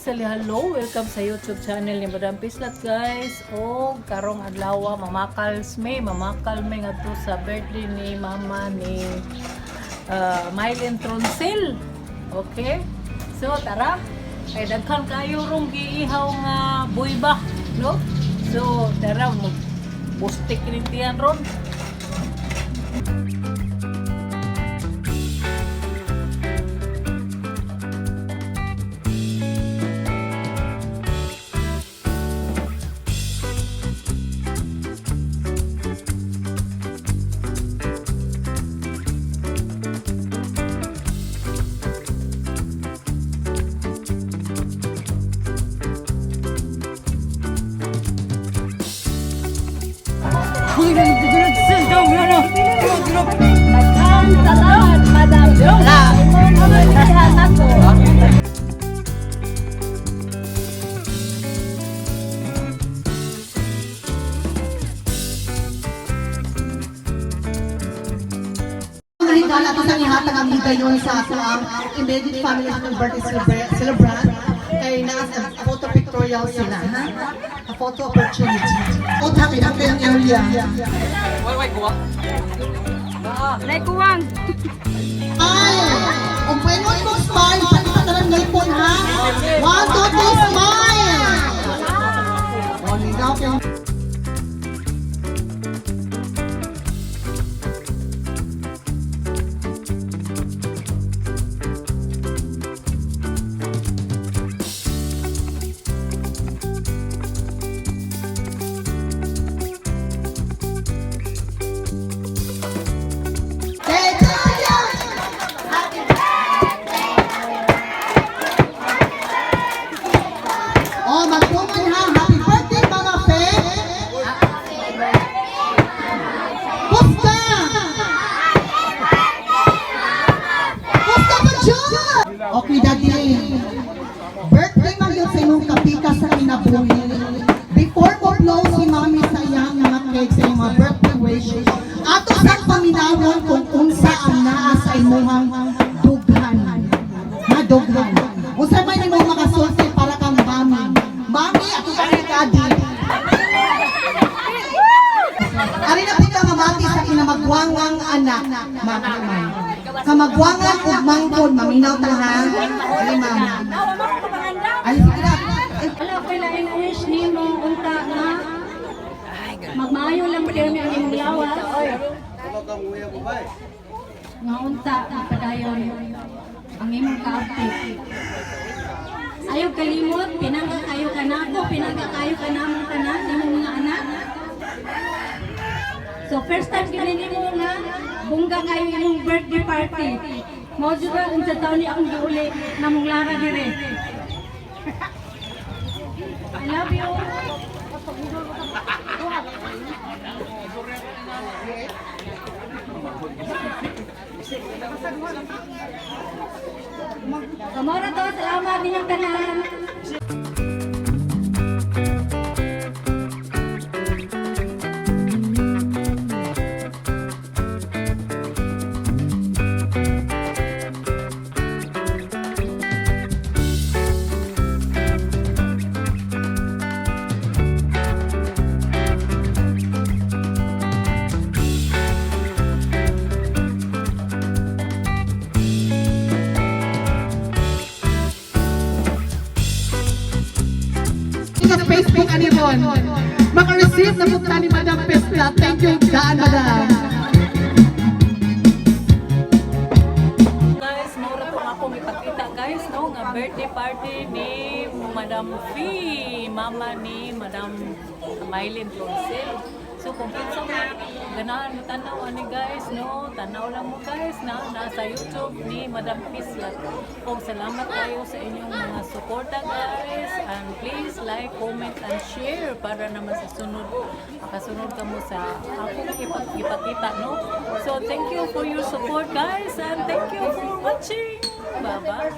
Hello, welcome sa YouTube channel ni Madam Pislat guys. O karong adlaw mamakal me ngadto sa birthday ni mama ni Mylene Troncil. Okay? So tara, kay daghan kayo rong giihaw nga buybak, no? So tara mo bustik rin tiyan ron. Salamat, Madam. Nasihan ako. Hingala ito sa ihatag ang higayon sa ato ang immediate family ng birthday celebrant kay nasa photo pictorial sila, ha? A photo opportunity. O tabi ang kayang area. Naikuwang. Ay! Kung pwede mo smile, pati ka talang nipon, ha? 1, 2, 3, smile! O, ligaw kayo. Oh, magpungan ha. Happy birthday, mga pe. Pusta! Pusta pa dyan! Okay, Daddy. Birthday man yun sa inyong kapika sa kinabuhi. Before ko blow si Mami sa iyang mga cake sa iyong mga birthday wish, ato sa paminawon kung unsa ang naa sa imuhang dughan. Dughan. Unsa may nimo makasulti para kang mami. Mami, ako sa Daddy. Ari na pita mamati sa kinamagwangang anak. Mami. Kamagwangan ug mangkon, maminaw ta ha. Ay, mami. Ay, sige na. Wala ko lain wish nimo unta nga. Magmaayo lang kayo ni ang imong lawas. Nga unta padayon ang imong ka-update. Ayaw kalimot, pinangga kayo ka na ako, pinangga kayo ka na mong tanan, imong mga anak. So first time kinini mo nga, bungga kayo imong birthday party. Mao jud ra unsa taon ni akong giuli na mong lara dire. I love you. Kamara to, salamat ninyong tanan. Sa Facebook ani ron. Maka-receive na punta ni Madam Pislat. Thank you, Daan, Madam. Guys, maura po ako ipakita guys, no, nga birthday party ni Madam Fee, mama ni Madam Mylene Troncil. So kung kinsa mo ganahan mo tanaw ani guys, no, tanaw lang mo guys na nasa YouTube ni Madam Pislat. Kung salamat kayo sa inyong mga suporta guys, and please like, comment and share para naman sa sunod makasunod ka mo sa ako ipakita, no. So thank you for your support guys, and thank you for watching. Bye bye.